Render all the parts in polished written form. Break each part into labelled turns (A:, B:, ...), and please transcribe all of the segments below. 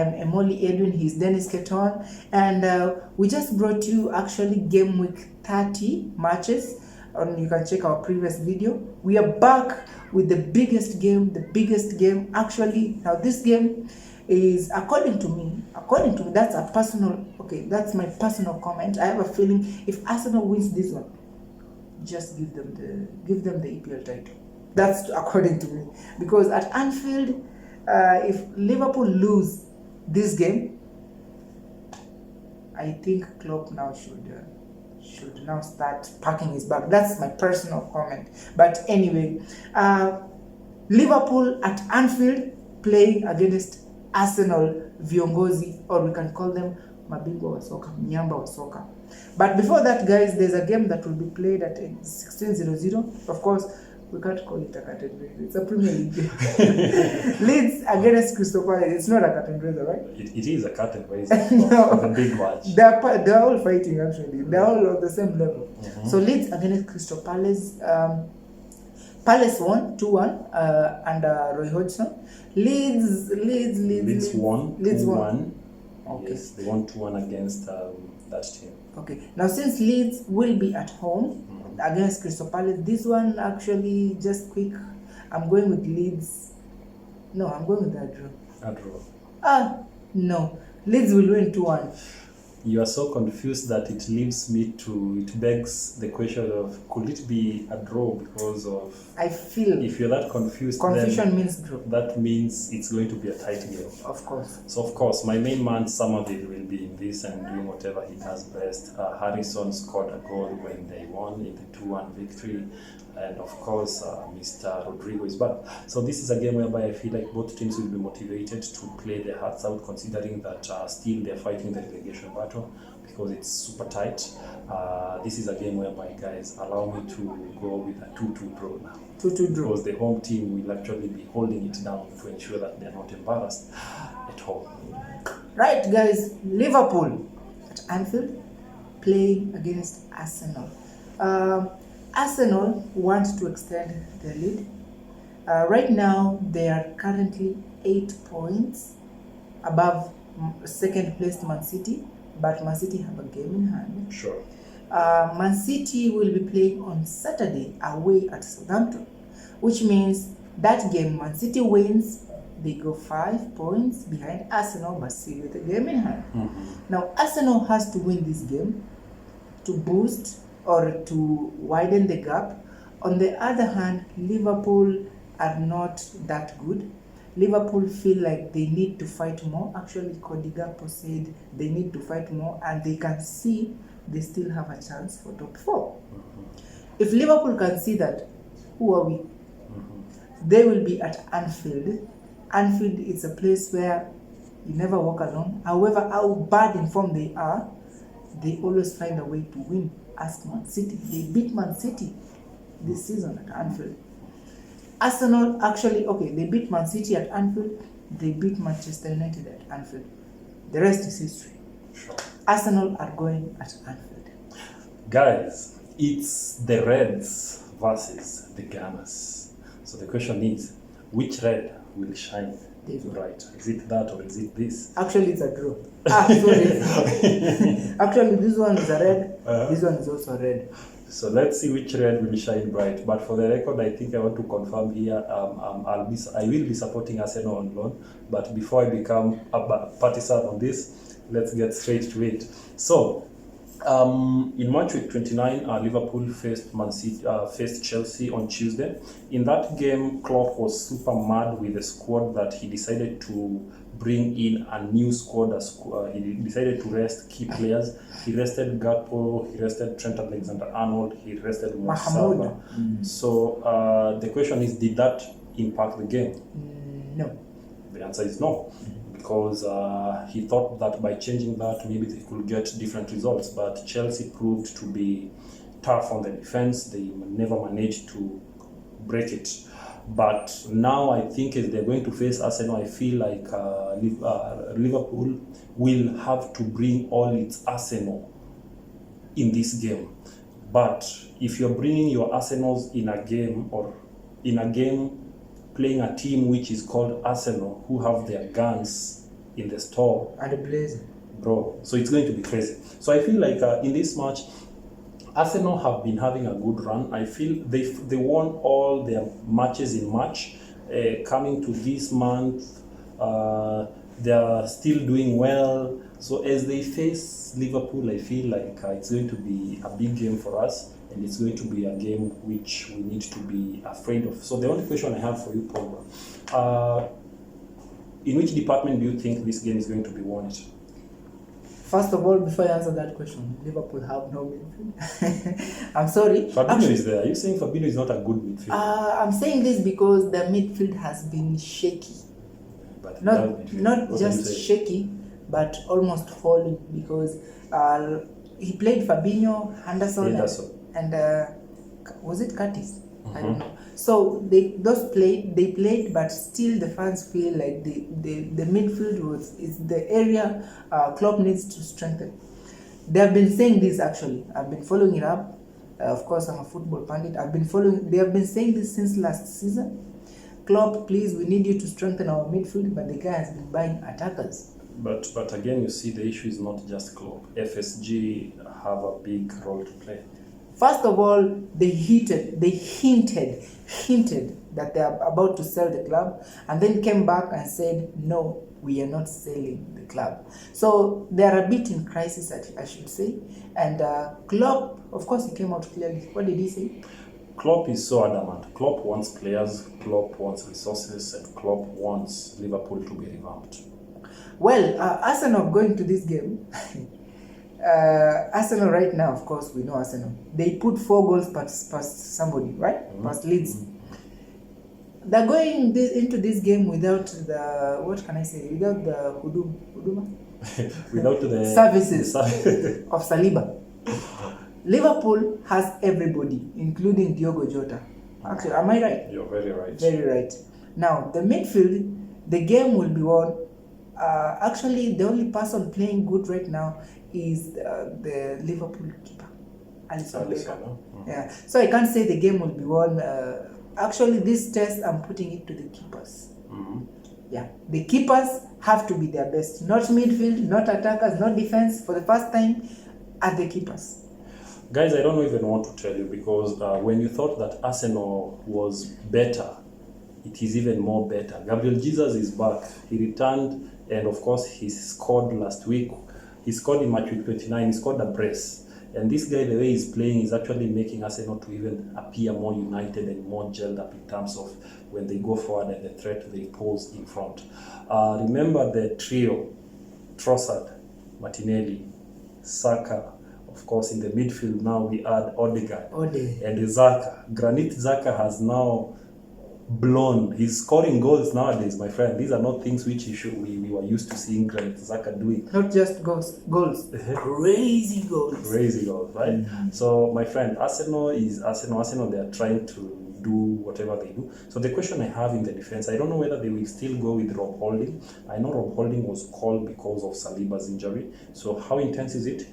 A: am Emoli Edwin, he's Dennis Keton, and we just brought you actually game week 30 matches. You can check our previous video. We are back with the biggest game. Actually, now this game is, according to me, that's a personal, okay, that's my personal comment. I have a feeling if Arsenal wins this one, just give them the EPL title. That's according to me, because at Anfield, if Liverpool lose this game, I think Klopp now should now start packing his bag. That's my personal comment. But anyway, Liverpool at Anfield playing against Arsenal viongozi, or we can call them mabingwa wa soka, mnyamba wa soka. But before that, guys, there's a game that will be played at 16:00. Of course, we can't call it a curtain raiser. It's a Premier League game. Leeds against Crystal Palace. It's not a curtain raiser, right?
B: It is a curtain raiser.
A: No.
B: The big match.
A: They're all fighting, actually. They're all on the same level. Mm-hmm. So Leeds against Crystal Palace. Palace won 2-1 under Roy Hodgson. Leeds won 2-1. Okay. Yes, they won 2-1 against that team. Okay. Now, since Leeds will be at home against Crystal Palace, this one actually, just quick, I'm going with Leeds. No, I'm going with a draw. No. Leeds will win 2-1. You are so confused that it begs the question of, could it be a draw because of... I feel... If you're that confused, confusion means draw. That means it's going to be a tight game. Of course. So, of course, my main man, Somerville, will be in this and doing whatever he does best. Harrison scored a goal when they won in the 2-1 victory. And, of course, Mr. Rodrigo is back. So this is a game whereby I feel like both teams will be motivated to play their hearts out, considering that still they're fighting the relegation battle because it's super tight. This is a game whereby, guys, allow me to go with a 2-2 draw now. 2-2 draw. Because the home team will actually be holding it down to ensure that they're not embarrassed at home. Right, guys, Liverpool at Anfield playing against Arsenal. Arsenal want to extend their lead. Right now, they are currently 8 points above second placed Man City, but Man City have a game in hand. Sure. Man City will be playing on Saturday away at Southampton, which means that game Man City wins, they go 5 points behind Arsenal, but still with a game in hand. Mm-hmm. Now, Arsenal has to win this game to boost or to widen the gap. On the other hand, Liverpool are not that good. Liverpool feel like they need to fight more. Actually, Cody Gakpo said they need to fight more, and they can see they still have a chance for top 4. Mm-hmm. If Liverpool can see that, who are we? Mm-hmm. They will be at Anfield. Anfield is a place where you never walk alone. However, how bad in form they are, they always find a way to win. Ask Man City. They beat Man City this season at Anfield. Arsenal actually, they beat Man City at Anfield. They beat Manchester United at Anfield. The rest is history. Sure. Arsenal are going at Anfield. Guys, it's the Reds versus the Gunners. So the question is, which red will shine bright? Is it that or is it this? Actually, it's a draw. Sorry. Actually, this one is a red. This one is also red. So let's see which red will shine bright. But for the record, I think I want to confirm here, I will be supporting Arsenal on loan. But before I become a partisan on this, let's get straight to it. So, in March week 29, Liverpool faced Chelsea on Tuesday. In that game, Klopp was super mad with the squad that he decided to bring in a new squad. He decided to rest key players. He rested Gakpo, he rested Trent Alexander-Arnold, he rested Mo Salah. So the question is, did that impact the game? No. The answer is no. Because he thought that by changing that, maybe they could get different results. But Chelsea proved to be tough on the defense. They never managed to break it. But now I think as they're going to face Arsenal, I feel like Liverpool will have to bring all its Arsenal in this game. But if you're bringing your Arsenals in a game, or in a game playing a team which is called Arsenal, who have their guns
B: in the store.
A: And a blazer.
B: Bro, so it's going to be crazy. So I feel like in this match, Arsenal have been having a good run. I feel they won all their matches in March. Coming to this month, they are still doing well. So as they face Liverpool, I feel like it's going to be a big game for us, and it's going to be a game which we need to be afraid of. So the only question I have for you, Paul, in which department do you think this game is going to be won?
A: First of all, before I answer that question, Liverpool have no midfield. I'm sorry.
B: Fabinho is there. Are you saying Fabinho is not a good midfielder?
A: I'm saying this because the midfield has been shaky.
B: But
A: Not just shaky, but almost falling, because he played Fabinho, Henderson, and was it Curtis? I don't know. So they played, but still the fans feel like the midfield is the area Klopp needs to strengthen. They have been saying this actually. I've been following it up. Of course, I'm a football pundit. They have been saying this since last season. Klopp, please, we need you to strengthen our midfield, but the guy has been buying attackers.
B: But again, you see, the issue is not just Klopp. FSG have a big role to play.
A: First of all, they hinted that they are about to sell the club, and then came back and said, no, we are not selling the club. So they are a bit in crisis, I should say. And Klopp, of course, he came out clearly. What did he say?
B: Klopp is so adamant. Klopp wants players, Klopp wants resources, and Klopp wants Liverpool to be revamped.
A: Well, Arsenal going to this game. Arsenal right now, of course, we know Arsenal. They put 4 goals past somebody, right? Past Leeds. They're going into this game without the, what can I say? Without the huduma?
B: Without the
A: services of Saliba. Liverpool has everybody, including Diogo Jota. Actually, am I right?
B: You're very right.
A: Very right. Now, the midfield, the game will be won. Actually, the only person playing good right now is the Liverpool keeper, Alisson Becker. Yeah. So I can't say the game will be won. Actually, this test, I'm putting it to the keepers. Yeah. The keepers have to be their best. Not midfield, not attackers, not defense. For the first time, are the keepers.
B: Guys, I don't even want to tell you, because when you thought that Arsenal was better, it is even more better. Gabriel Jesus is back. He returned, and of course, he scored last week. He scored in match week 29. He scored a brace. And this guy, the way he's playing, is actually making Arsenal to even appear more united and more gelled up in terms of when they go forward and the threat they pose in front. Remember the trio: Trossard, Martinelli, Saka. Of course, in the midfield now we add Odegaard and Xhaka. Granit Xhaka has now blown. He's scoring goals nowadays, my friend. These are not things which we were used to seeing Granit Xhaka doing.
A: Not just goals. Crazy goals.
B: Crazy goals, right? So, my friend, Arsenal is Arsenal. Arsenal, they are trying to do whatever they do. So the question I have in the defense, I don't know whether they will still go with Rob Holding. I know Rob Holding was called because of Saliba's injury. So how intense is it?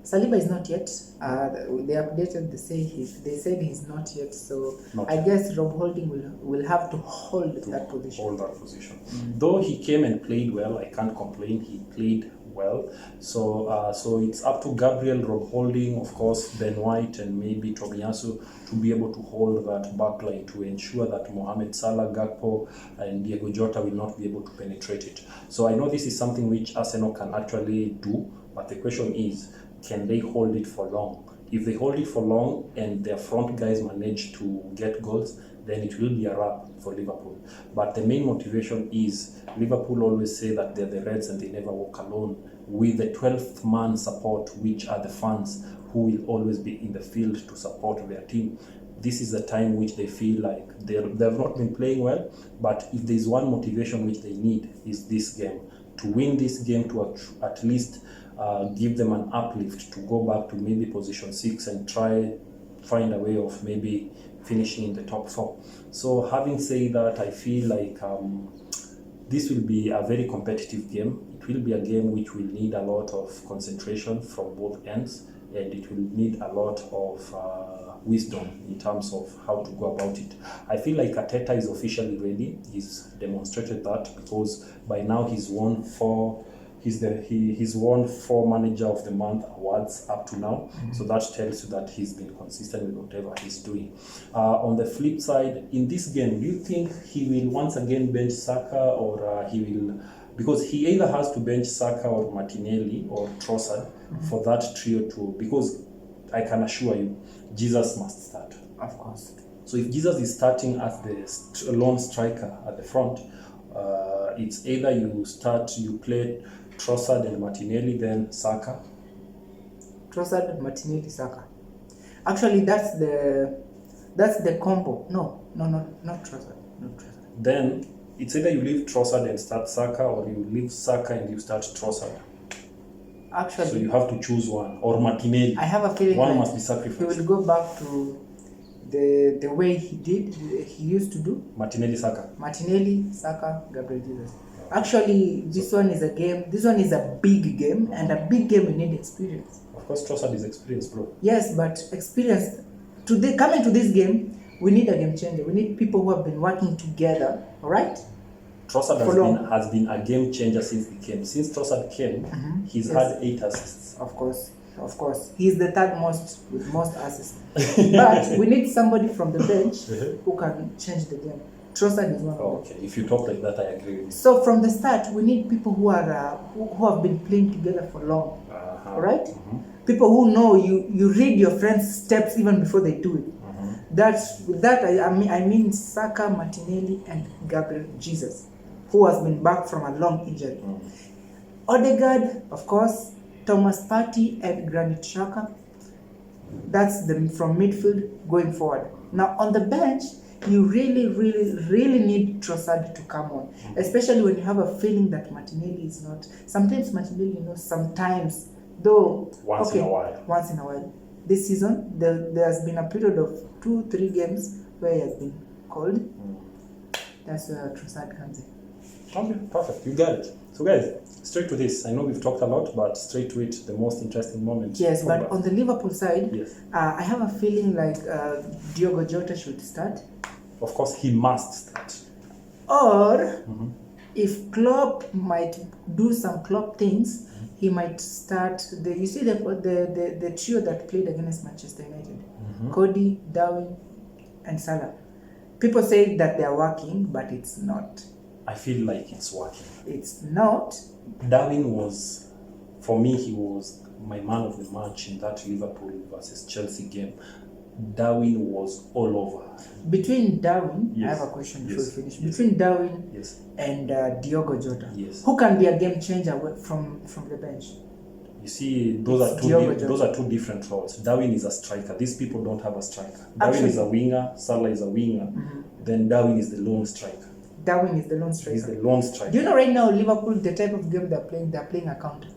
A: Saliba is not yet. They updated. They said he's not yet. So I guess Rob Holding will have to hold that position.
B: Though he came and played well, I can't complain. He played well. So it's up to Gabriel, Rob Holding, of course, Ben White, and maybe Tomiyasu to be able to hold that backline to ensure that Mohamed Salah, Gakpo, and Diego Jota will not be able to penetrate it. So I know this is something which Arsenal can actually do, but the question is, can they hold it for long? If they hold it for long and their front guys manage to get goals, then it will be a wrap for Liverpool. But the main motivation is, Liverpool always say that they're the Reds and they never walk alone, with the 12th man support, which are the fans who will always be in the field to support their team. This is the time which they feel like they've not been playing well, but if there's one motivation which they need, is this game. To win this game, to at least give them an uplift to go back to maybe position 6 and try find a way of maybe finishing in the top 4. So having said that, I feel like this will be a very competitive game. It will be a game which will need a lot of concentration from both ends, and it will need a lot of wisdom in terms of how to go about it. I feel like Arteta is officially ready. He's demonstrated that because by now he's won 4 manager of the month awards up to now. So that tells you that he's been consistent with whatever he's doing. On the flip side, in this game, do you think he will once again bench Saka, or he will, because he either has to bench Saka or Martinelli or Trossard for that trio to, because I can assure you, Jesus must start.
A: Of course.
B: So if Jesus is starting as the lone striker at the front, it's either you play Trossard and Martinelli, then Saka.
A: Trossard, Martinelli, Saka. Actually, that's the combo. No, not Trossard. Not Trossard.
B: Then it's either you leave Trossard and start Saka, or you leave Saka and you start Trossard.
A: Actually,
B: so you have to choose one, or Martinelli.
A: I have a feeling
B: one
A: like
B: must be sacrificed.
A: He will go back to the way he used to do.
B: Martinelli, Saka,
A: Gabriel Jesus. Actually, this one is a big game, and a big game you need experience.
B: Of course, Trossard is experienced, bro.
A: Yes, but experience. Coming to this game, we need a game changer. We need people who have been working together, all right?
B: Trossard has been a game changer since he came. Since Trossard came, he's had 8 assists.
A: Of course. He's the third most with most assists. But we need somebody from the bench who can change the game. Trossard is one of them.
B: Okay, if you talk like that, I agree with you.
A: So from the start, we need people who are who have been playing together for long, right? People who know you read your friends' steps even before they do it. I mean Saka, Martinelli, and Gabriel Jesus, who has been back from a long injury. Odegaard, of course, Thomas Partey, and Granit Xhaka. That's from midfield going forward. Now on the bench, you really need Trossard to come on, especially when you have a feeling that Martinelli is not. Sometimes Martinelli, sometimes, though.
B: Once in a
A: while. This season, there has been a period of 2-3 games where he has been called. That's where Trossard comes in.
B: Okay, perfect. You got it. So guys, straight to this. I know we've talked a lot, but straight to it, the most interesting moment.
A: Yes, but on the Liverpool side,
B: yes.
A: I have a feeling like Diogo Jota should start.
B: Of course, he must start.
A: Or if Klopp might do some Klopp things, he might start. You see the trio that played against Manchester United, Cody, Darwin, and Salah. People say that they are working, but it's not.
B: I feel like it's working.
A: It's not.
B: Darwin was, for me, he was my man of the match in that Liverpool versus Chelsea game. Darwin was all over.
A: Between Darwin,
B: yes.
A: I have a question before we finish.
B: Yes.
A: Between Darwin
B: yes.
A: and Diogo Jota,
B: yes.
A: who can be a game changer from the bench?
B: You see, those are two different roles. Darwin is a striker. These people don't have a striker. Darwin is a winger. Salah is a winger. Then Darwin is the lone striker.
A: Darwin is the lone striker.
B: He's the lone striker.
A: Do you know right now Liverpool, the type of game they're playing a counter?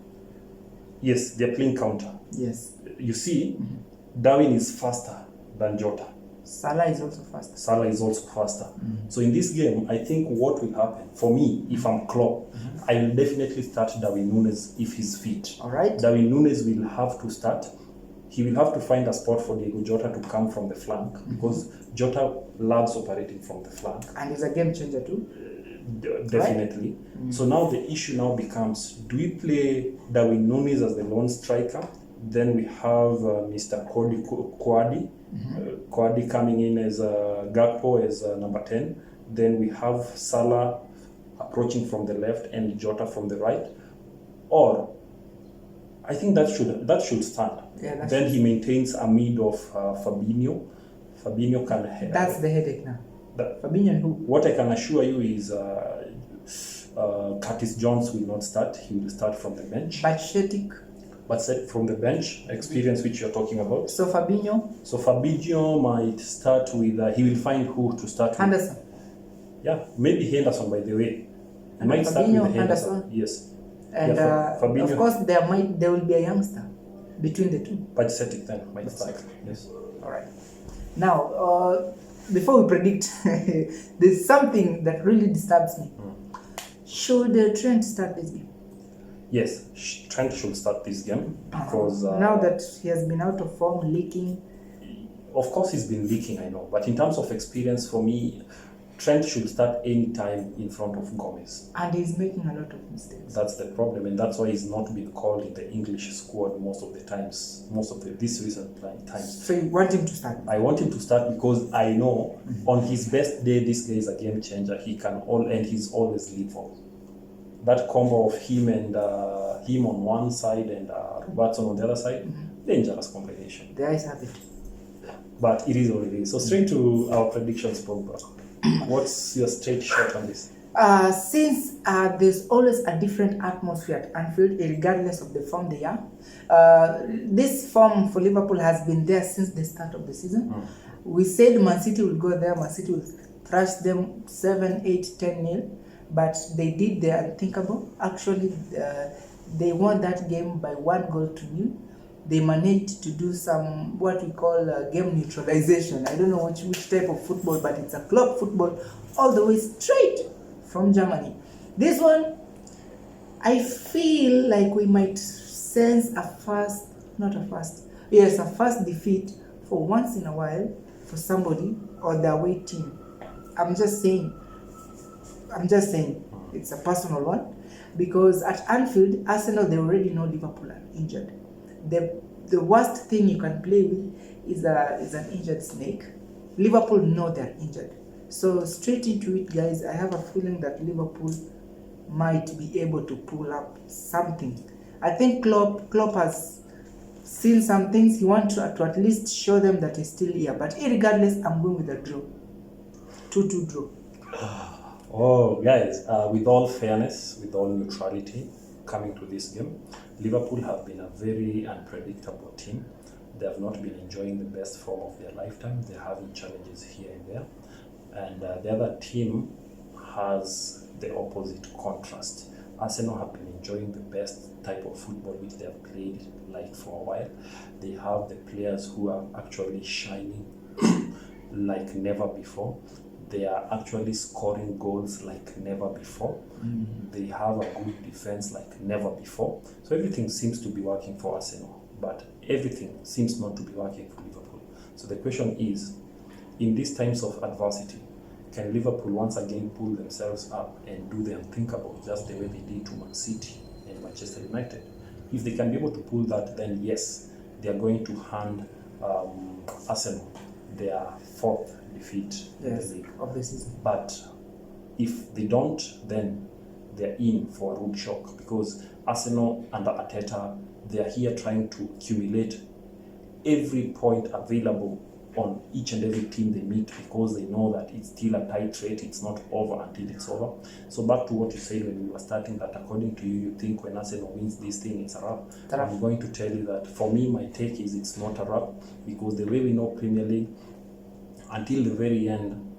B: Yes, they're playing counter.
A: Yes.
B: You see, Darwin is faster than Jota.
A: Salah is also faster.
B: So in this game, I think what will happen, for me, if I'm Klopp, I will definitely start Darwin Núñez if he's fit.
A: All right.
B: Darwin Núñez will have to start. He will have to find a spot for Diogo Jota to come from the flank, because Jota loves operating from the flank.
A: And he's a game changer too.
B: Definitely. Right? So now the issue now becomes, do we play Darwin Núñez as the lone striker? Then we have Mr. Kwadi. Kwadi coming in as Gakpo as number 10. Then we have Salah approaching from the left and Jota from the right. Or I think that should stand.
A: Yeah,
B: then he maintains a mid of Fabinho. Fabinho can.
A: That's the headache now. Fabinho and who?
B: What I can assure you is Curtis Jones will not start. He will start from the bench. But set from the bench, experience which you're talking about.
A: So Fabinho
B: might start with, he will find who to start
A: Henderson.
B: with. Yeah, maybe Henderson, by the way. He might start with Henderson. Yes.
A: And Fabinho. Of course, there will be a youngster between the two.
B: But Celtic then might start. Yes.
A: All right. Now, before we predict, there's something that really disturbs me. Should Trent start this game?
B: Yes, Trent should start this game because
A: now that he has been out of form, leaking.
B: of course, he's been leaking, I know. But in terms of experience, for me, Trent should start any time in front of Gomez.
A: And he's making a lot of mistakes.
B: That's the problem, and that's why he's not been called in the English squad most of the times, this recent times.
A: So you want him to start?
B: I want him to start because I know on his best day, this guy is a game changer. He can and he's always lethal. That combo of him and him on one side and Robertson on the other side, dangerous combination.
A: The eyes have it.
B: But it is what it is. So straight to our predictions, Pogba. What's your straight shot on this?
A: Since there's always a different atmosphere at Anfield, regardless of the form they are, this form for Liverpool has been there since the start of the season. We said Man City will go there, Man City will thrash them 7, 8, 10-0, but they did the unthinkable. Actually, they won that game by 1-0. They managed to do some what we call game neutralization. I don't know which type of football, but it's a club football all the way straight from Germany. This one, I feel like we might sense a first defeat for once in a while for somebody or the away team. I'm just saying it's a personal one, because at Anfield, Arsenal, they already know Liverpool are injured. The worst thing you can play with is an injured snake. Liverpool know they're injured. So straight into it, guys, I have a feeling that Liverpool might be able to pull up something. I think Klopp has seen some things. He wants to at least show them that he's still here. But regardless, I'm going with a draw. 2-2 draw.
B: Oh, guys, with all fairness, with all neutrality, coming to this game, Liverpool have been a very unpredictable team. They have not been enjoying the best form of their lifetime. They're having challenges here and there. And the other team has the opposite contrast. Arsenal have been enjoying the best type of football which they have played like for a while. They have the players who are actually shining like never before. They are actually scoring goals like never before. They have a good defense like never before. So everything seems to be working for Arsenal, but everything seems not to be working for Liverpool. So the question is, in these times of adversity, can Liverpool once again pull themselves up and do the unthinkable, just the way they did to Man City and Manchester United? If they can be able to pull that, then yes, they are going to hand Arsenal their fourth defeat in the league
A: of the season.
B: But if they don't, then they're in for a rude shock, because Arsenal under Arteta, they're here trying to accumulate every point available on each and every team they meet, because they know that it's still a tight rate, it's not over until it's over. So back to what you said when we were starting, that according to you, you think when Arsenal wins this thing, it's a wrap. I'm going to tell you that for me, my take is it's not a wrap, because the way we know Premier League, until the very end,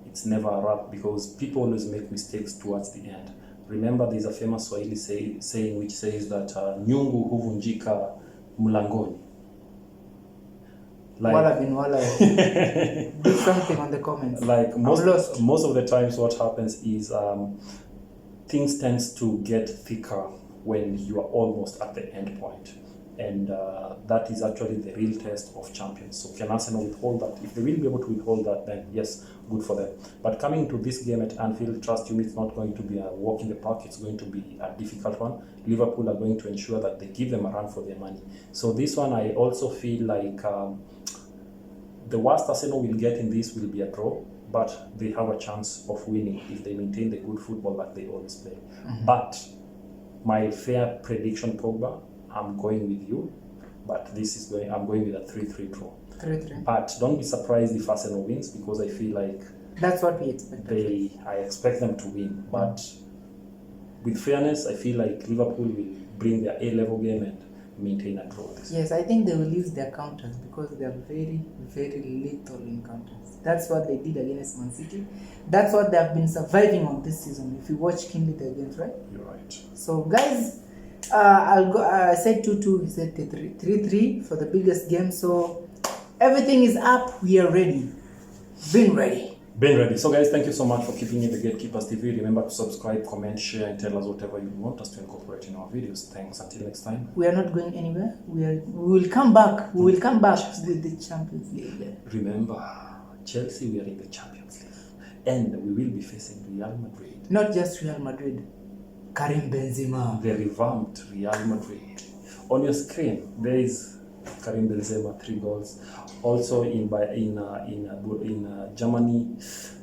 B: it's never a wrap, because people always make mistakes towards the end. Remember, there's a famous Swahili saying which says that nyungu huvunjika mlangoni.
A: Wala bin wala. Do something on the comments.
B: Like most of the times, what happens is things tends to get thicker when you are almost at the end point. And that is actually the real test of champions. So can Arsenal withhold that? If they will be able to withhold that, then yes, good for them. But coming to this game at Anfield, trust you me, it's not going to be a walk in the park. It's going to be a difficult one. Liverpool are going to ensure that they give them a run for their money. So this one, I also feel like the worst Arsenal will get in this will be a draw, but they have a chance of winning if they maintain the good football that they always play. But my fair prediction, Pogba, I'm going with you, but I'm going with a 3-3 draw.
A: 3-3.
B: But don't be surprised if Arsenal wins, because I feel like
A: that's what we expect.
B: I expect them to win. But with fairness, I feel like Liverpool will bring their A-level game and maintain a draw.
A: Yes, I think they will use their counters, because they are very, very lethal in counters. That's what they did against Man City. That's what they have been surviving on this season. If you watch keenly the games, right?
B: You're right.
A: So, guys, I'll go. I said 2-2. He said 3-3 for the biggest game. So everything is up. We are ready. Been ready.
B: Been ready. So guys, thank you so much for keeping in the Gatekeepers TV. Remember to subscribe, comment, share, and tell us whatever you want us to incorporate in our videos. Thanks. Until next time.
A: We are not going anywhere. We will come back. We will come back with the Champions League.
B: Remember, Chelsea, we are in the Champions League. And we will be facing Real Madrid.
A: Not just Real Madrid. Karim Benzema.
B: The revamped Real Madrid. On your screen, there is Karim Benzema, 3 goals. Also in Germany,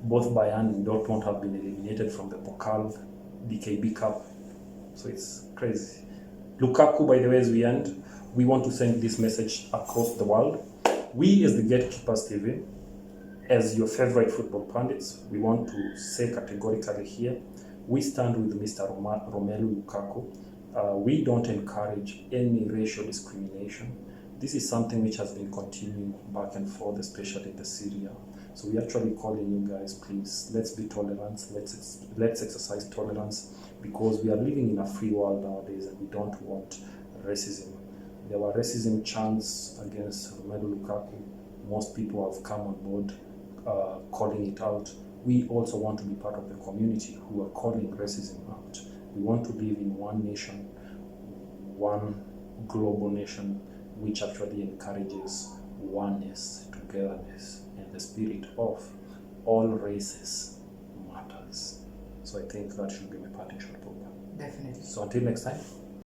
B: both Bayern and Dortmund have been eliminated from the Pokal DKB Cup. So it's crazy. Lukaku, by the way, as we end, we want to send this message across the world. We as the Gatekeepers TV, as your favorite football pundits, we want to say categorically here, we stand with Mr. Romelu Lukaku. We don't encourage any racial discrimination. This is something which has been continuing back and forth, especially in the Syria. So we're actually calling you guys, please, let's be tolerant, let's exercise tolerance, because we are living in a free world nowadays and we don't want racism. There were racism chants against Romelu Lukaku. Most people have come on board calling it out. We also want to be part of the community who are calling racism out. We want to live in one nation, one global nation, which actually encourages oneness, togetherness, and the spirit of all races matters. So I think that should be my parting shot, Papa.
A: Definitely.
B: So until next time.